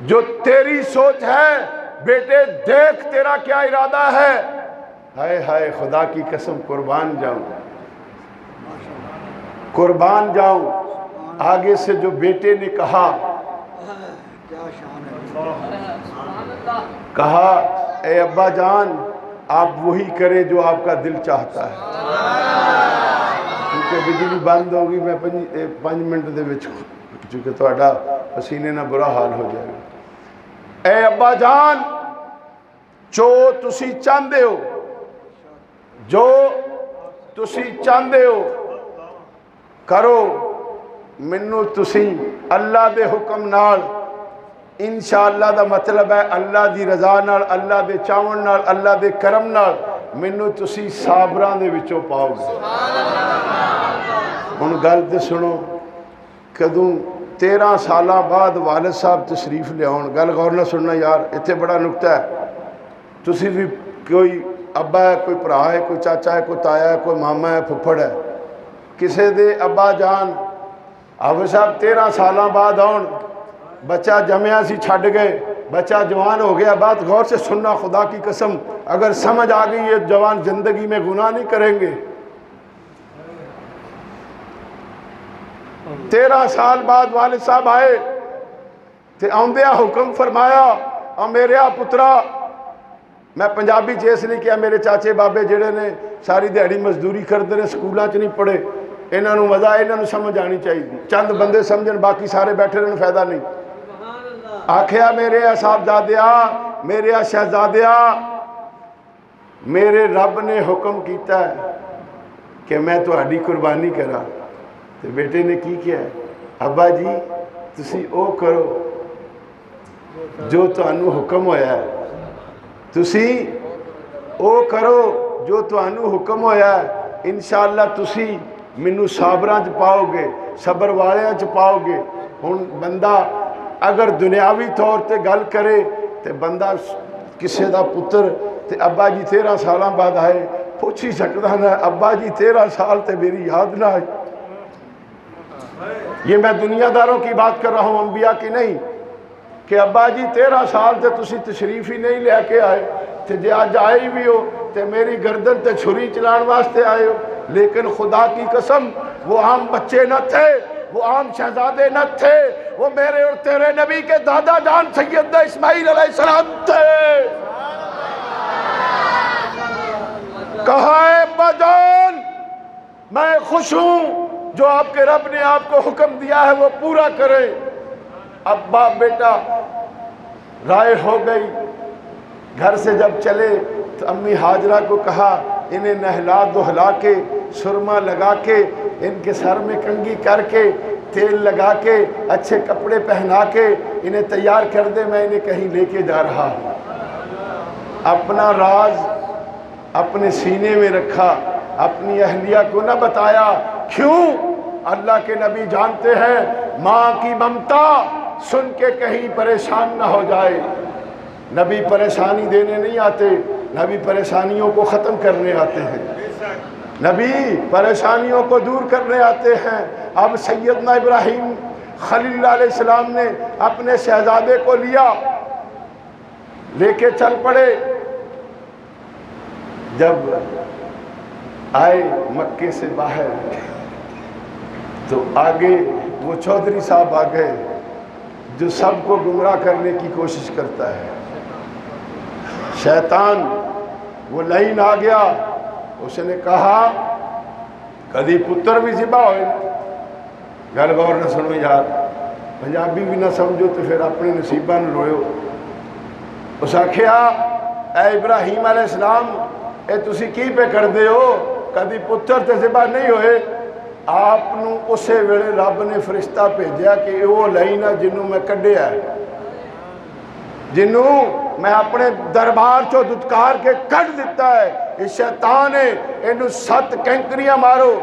جو تیری سوچ ہے بیٹے دیکھ تیرا کیا ارادہ ہے. ہائے ہائے خدا کی قسم قربان جاؤں، قربان جاؤں. آگے سے جو بیٹے نے کہا اے ابا جان آپ وہی کرے جو آپ کا دل چاہتا ہے. کیونکہ بجلی بند ہوگی میں 5 منٹ دے وچ چونکہ تہاڈا پسینے نہ برا حال ہو جائے گا. اے ابا جان جو تسی چاہندے ہو، جو تسی چاہندے ہو کرو. منو تسی اللہ دے حکم نال انشاءاللہ دا مطلب ہے اللہ دی رضا نال، اللہ دے چاون نال، اللہ دے کرم نال منو تسی صابران دے وچوں پاؤ گے. ہن گل تے سنو، کدوں 13 سالاں بعد والد صاحب تشریف لے آؤن. گل غور نہ سننا یار، اتنے بڑا نکتہ ہے. تسی بھی کوئی ابا ہے، کوئی بھرا ہے، کوئی چاچا ہے، کوئی تایا ہے، کوئی ماما ہے، پھپھڑ ہے. کسے دے ابا جان حافظ صاحب 13 سالاں بعد آؤن، بچہ جمعہ سی چھڑ گئے، بچہ جوان ہو گیا. بات غور سے سننا خدا کی قسم، اگر سمجھ آ گئی یہ جوان زندگی میں گناہ نہیں کریں گے. 13 سال بعد والد صاحب آئے تے آندیا حکم فرمایا میرے پترا. میں پنجابی چیس نہیں کیا، میرے چاچے بابے جڑے نے ساری دیہڑی مزدوری کرتے ہیں، سکولاں چ نہیں پڑھے، انہوں مزہ انہوں سمجھ آنی چاہیے. چند بندے سمجھن، باقی سارے بیٹھے رہنے فائدہ نہیں. آکھیا میرے صاحبزادیا، میرے شہزادیا، میرے رب نے حکم کیتا ہے کہ میں تہاڈی قربانی کرا. تو بیٹے نے کی کیا ہے؟ ابا جی تسی او کرو جو تانوں حکم ہویا ہے، تسی او کرو جو تانوں حکم ہویا ہے. انشاءاللہ تسی منو صابراں چ پاؤ گے، صبر والیاں چ پاؤ گے. ہن بندہ اگر دنیاوی طور تے گل کرے تے بندہ کسے دا پتر تے ابا جی 13 سالاں بعد آئے پوچھ ہی سکتا نا ابا جی 13 سال تے میری یاد نہ آئی. یہ میں دنیا داروں کی بات کر رہا ہوں، انبیاء کی نہیں. کہ ابا جی 13 سال تے تسی تشریف ہی نہیں لے کے آئے تے جے آج آئے بھی ہو تے میری گردن تے چھری چلان واسطے آئے ہو. لیکن خدا کی قسم وہ عام بچے نہ تھے، وہ عام شہزادے نہ تھے، وہ میرے اور تیرے نبی کے دادا جان سیدنا اسماعیل علیہ السلام تھے. کہا اے ابا جان میں خوش ہوں جو آپ کے رب نے آپ کو حکم دیا ہے وہ پورا کرے. اب باپ بیٹا رائے ہو گئی. گھر سے جب چلے تو امی حاجرہ کو کہا انہیں نہلا دہلا کے، سرما لگا کے، ان کے سر میں کنگھی کر کے، تیل لگا کے، اچھے کپڑے پہنا کے انہیں تیار کر دے، میں انہیں کہیں لے کے جا رہا ہوں. اپنا راز اپنے سینے میں رکھا، اپنی اہلیہ کو نہ بتایا. کیوں؟ اللہ کے نبی جانتے ہیں ماں کی ممتا سن کے کہیں پریشان نہ ہو جائے. نبی پریشانی دینے نہیں آتے، نبی پریشانیوں کو ختم کرنے آتے ہیں، نبی پریشانیوں کو دور کرنے آتے ہیں. اب سیدنا ابراہیم خلیل اللہ علیہ السلام نے اپنے شہزادے کو لیا، لے کے چل پڑے. جب آئے مکے سے باہر تو آگے وہ چودھری صاحب آ گئے جو سب کو گمراہ کرنے کی کوشش کرتا ہے. شیطان وہ لائن آ گیا، اس نے کہا کدی پتر بھی ذبح ہوئے. گل غور نہ سنو یار، پنجابی بھی نہ سمجھو تو پھر اپنے نصیبہ نہ روئو. اس آکھیا اے ابراہیم علیہ السلام اے تسی کی پہ کر دے ہو، کدی پتر تے ذبح نہیں ہوئے. آپ نو اسے ویلے رب نے فرشتہ بھیجیا کہ وہ لائنا جنوں میں کڈیا ہے، جنوں میں اپنے دربار چو دھتکار کے کٹ دیتا ہے. اس شیطان ہے انہوں 7 کینکریاں مارو.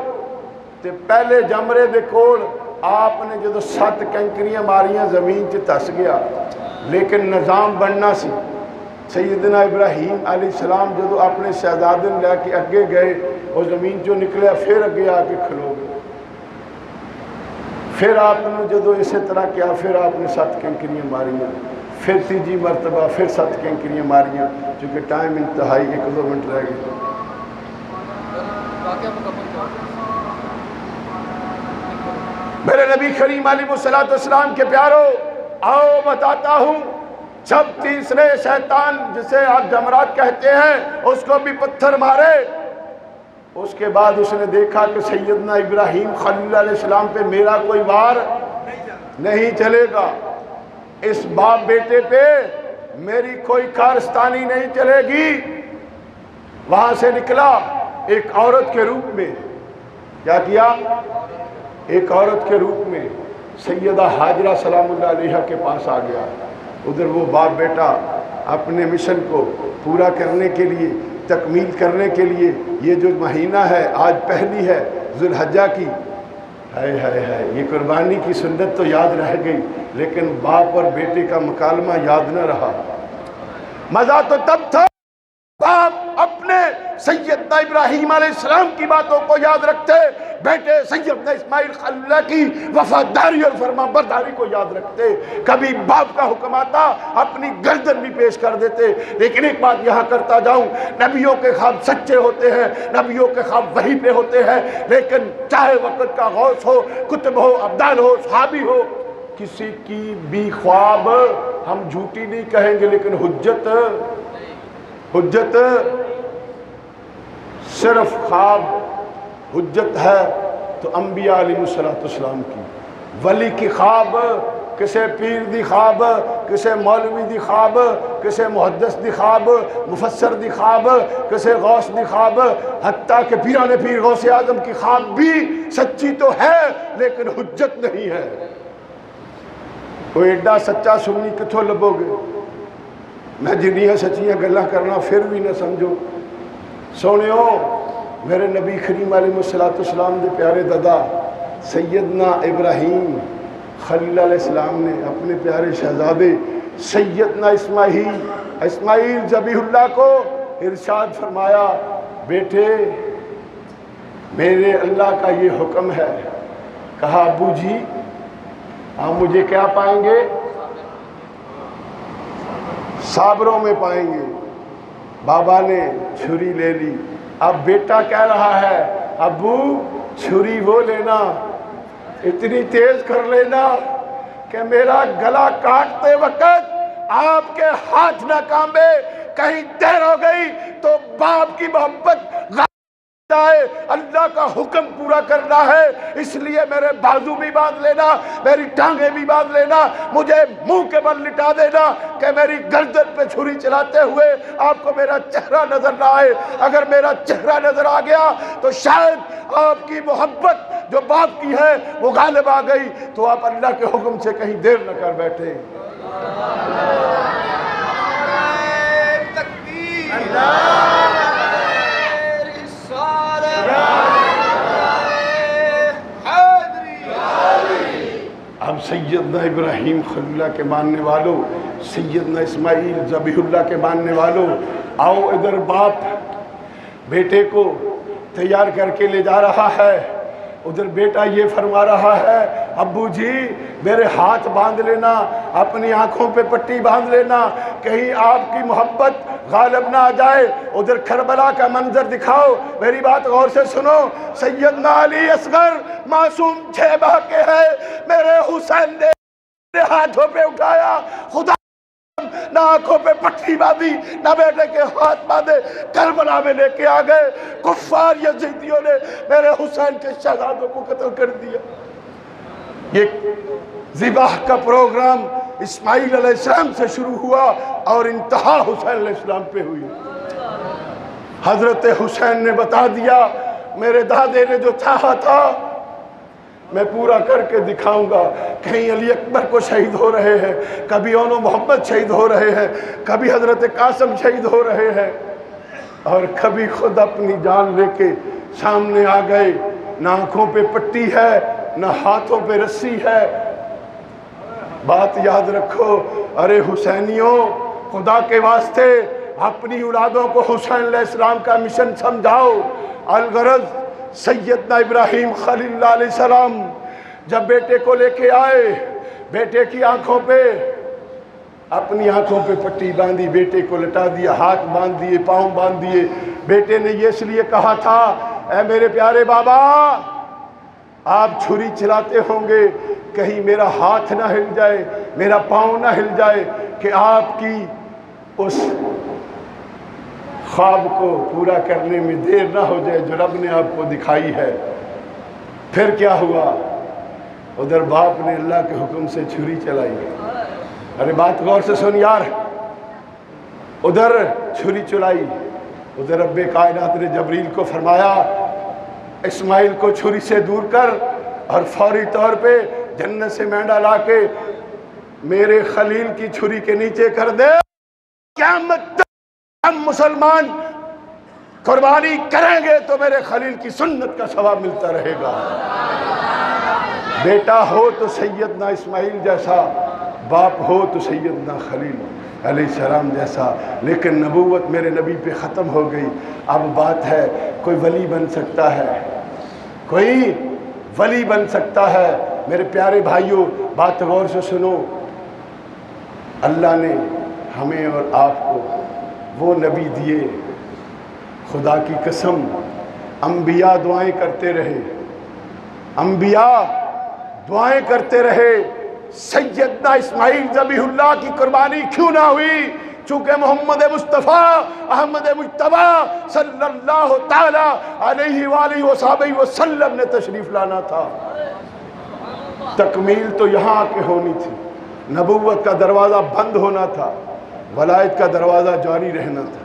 تے پہلے جمرے دے کول آپ نے جدو 7 کینکریاں ماریاں زمین چ تس گیا. لیکن نظام بننا سی. سیدنا ابراہیم علیہ السلام جدو اپنے شہزادے لے کے اگے گئے وہ زمین جو نکلیا پھر اگے آ کے کھلو گئے. پھر آپ نے جدو اسی طرح کیا پھر آپ نے 7 کنکریاں ماری. پھر تیجی مرتبہ پھر 7 کینکریاں ماریاں، چونکہ ٹائم انتہائی 1-2 منٹ رہ گئے۔ میرے نبی کریم علیہ السلام کے پیارو، آؤ بتاتا ہوں، جب تیسرے شیطان جسے آپ جمرات کہتے ہیں اس کو بھی پتھر مارے، اس کے بعد اس نے دیکھا کہ سیدنا ابراہیم خلیل علیہ السلام پہ میرا کوئی وار نہیں چلے گا، اس باپ بیٹے پہ میری کوئی کارستانی نہیں چلے گی۔ وہاں سے نکلا ایک عورت کے روپ میں، کیا کیا؟ ایک عورت کے روپ میں سیدہ حاجرہ سلام اللہ علیہا کے پاس آ گیا۔ ادھر وہ باپ بیٹا اپنے مشن کو پورا کرنے کے لیے، تکمیل کرنے کے لیے، یہ جو مہینہ ہے آج پہلی ہے ذو الحجہ کی، ہائے ہائے ہائے، یہ قربانی کی سنت تو یاد رہ گئی، لیکن باپ اور بیٹے کا مکالمہ یاد نہ رہا۔ مزہ تو تب تھا باپ اپنے سیدنا ابراہیم علیہ السلام کی باتوں کو یاد رکھتے، بیٹے سیدنا اسماعیل خلیل اللہ کی وفاداری اور فرما برداری کو یاد رکھتے۔ کبھی باپ کا حکم آتا اپنی گردن بھی پیش کر دیتے۔ لیکن ایک بات یہاں کرتا جاؤں، نبیوں کے خواب سچے ہوتے ہیں، نبیوں کے خواب وحی پہ ہوتے ہیں، لیکن چاہے وقت کا غوث ہو، کتب ہو، ابدال ہو، صحابی ہو، کسی کی بھی خواب ہم جھوٹی نہیں کہیں گے، لیکن حجت صرف خواب حجت ہے تو انبیاء علیہ السلام کی، ولی کی خواب، کسے پیر دی خواب، کسے مولوی دی خواب، کسے محدث دی خواب، مفسر دی خواب، کسے غوث دی خواب، حتیٰ کہ پیران پیر غوث اعظم کی خواب بھی سچی تو ہے لیکن حجت نہیں ہے۔ کوئی ایڈا سچا سنی کتھوں لبو گے؟ میں جنیاں سچیاں گلہ کرنا پھر بھی نہ سمجھو۔ سونیو، میرے نبی کریم علیہ السلام دے پیارے دادا سیدنا ابراہیم خلیل علیہ السلام نے اپنے پیارے شہزادے سیدنا اسماعیل ذبیح اللہ کو ارشاد فرمایا، بیٹے میرے اللہ کا یہ حکم ہے۔ کہا ابو جی آپ مجھے کیا پائیں گے؟ صابروں میں پائیں گے۔ بابا نے چھری لے لی، اب بیٹا کہہ رہا ہے ابو چھری وہ لینا، اتنی تیز کر لینا کہ میرا گلا کاٹتے وقت آپ کے ہاتھ نہ کانپے، کہیں دیر ہو گئی تو باپ کی محبت جائے، اللہ کا حکم پورا کرنا ہے، اس لیے میرے بازو بھی باندھ لینا، میری ٹانگیں بھی باندھ لینا، مجھے منہ کے بل لٹا دینا کہ میری گردن پہ چھری چلاتے ہوئے آپ کو میرا چہرہ نظر نہ آئے۔ اگر میرا چہرہ نظر آ گیا تو شاید آپ کی محبت جو باپ کی ہے وہ غالب آ گئی تو آپ اللہ کے حکم سے کہیں دیر نہ کر بیٹھے۔ اب سیدنا ابراہیم خلیل اللہ کے ماننے والوں، سیدنا اسماعیل ذبیح اللہ کے ماننے والوں، آؤ ادھر باپ بیٹے کو تیار کر کے لے جا رہا ہے، ادھر بیٹا یہ فرما رہا ہے ابو جی میرے ہاتھ باندھ لینا، اپنی آنکھوں پہ پٹی باندھ لینا، کہیں آپ کی محبت غالب نہ آ جائے۔ ادھر کربلا کا منظر دکھاؤ، میری بات غور سے سنو، سیدنا علی اصغر معصوم 6 ماہ کے ہے، میرے حسین نے میرے ہاتھوں پہ اٹھایا، خدا نہ آنکھوں پہ پٹی باندھی نہ بیٹے کے ہاتھ باندھے، کربلا میں لے کے آ گئے، کفار یزیدیوں نے میرے حسین کے شہزادوں کو قتل کر دیا۔ یہ ذبح کا پروگرام اسماعیل علیہ السلام سے شروع ہوا اور انتہا حسین علیہ السلام پہ ہوئی۔ حضرت حسین نے بتا دیا میرے دادے نے جو چاہا تھا میں پورا کر کے دکھاؤں گا۔ کہیں علی اکبر کو شہید ہو رہے ہیں، کبھی اونو محمد شہید ہو رہے ہیں، کبھی حضرت قاسم شہید ہو رہے ہیں، اور کبھی خود اپنی جان لے کے سامنے آ گئے، نہ آنکھوں پہ پٹی ہے نہ ہاتھوں پہ رسی ہے۔ بات یاد رکھو، ارے حسینیوں خدا کے واسطے اپنی اولادوں کو حسین علیہ السلام کا مشن سمجھاؤ۔ الغرض سیدنا ابراہیم خلیل اللہ علیہ السلام جب بیٹے کو لے کے آئے، بیٹے کی آنکھوں پہ اپنی آنکھوں پہ پٹی باندھی، بیٹے کو لٹا دیا، ہاتھ باندھ دیے، پاؤں باندھ دیے۔ بیٹے نے یہ اس لیے کہا تھا، اے میرے پیارے بابا، آپ چھری چلاتے ہوں گے، کہیں میرا ہاتھ نہ ہل جائے، میرا پاؤں نہ ہل جائے، کہ آپ کی اس خواب کو پورا کرنے میں دیر نہ ہو جائے جو رب نے آپ کو دکھائی ہے۔ پھر کیا ہوا؟ ادھر باپ نے اللہ کے حکم سے چھری چلائی۔ ارے بات غور سے سن یار، ادھر چھری چلائی، ادھر رب کائنات نے جبریل کو فرمایا اسماعیل کو چھری سے دور کر اور فوری طور پہ جنت سے مینڈا لا کے میرے خلیل کی چھری کے نیچے کر دے۔ قیامت تک ہم مسلمان قربانی کریں گے تو میرے خلیل کی سنت کا ثواب ملتا رہے گا۔ بیٹا ہو تو سیدنا اسماعیل جیسا، باپ ہو تو سیدنا خلیل علیہ السلام جیسا، لیکن نبوت میرے نبی پہ ختم ہو گئی۔ اب بات ہے کوئی ولی بن سکتا ہے، کوئی ولی بن سکتا ہے۔ میرے پیارے بھائیوں بات غور سے سنو، اللہ نے ہمیں اور آپ کو وہ نبی دیے، خدا کی قسم انبیاء دعائیں کرتے رہے، انبیاء دعائیں کرتے رہے، سیدنا اسماعیل ذبیح اللہ کی قربانی کیوں نہ ہوئی؟ چونکہ محمد مصطفیٰ احمد مجتبیٰ صلی اللہ تعالی علیہ وآلہ وصحبہ وسلم نے تشریف لانا تھا۔ تکمیل تو یہاں آ کے ہونی تھی، نبوت کا دروازہ بند ہونا تھا، ولایت کا دروازہ جاری رہنا تھا۔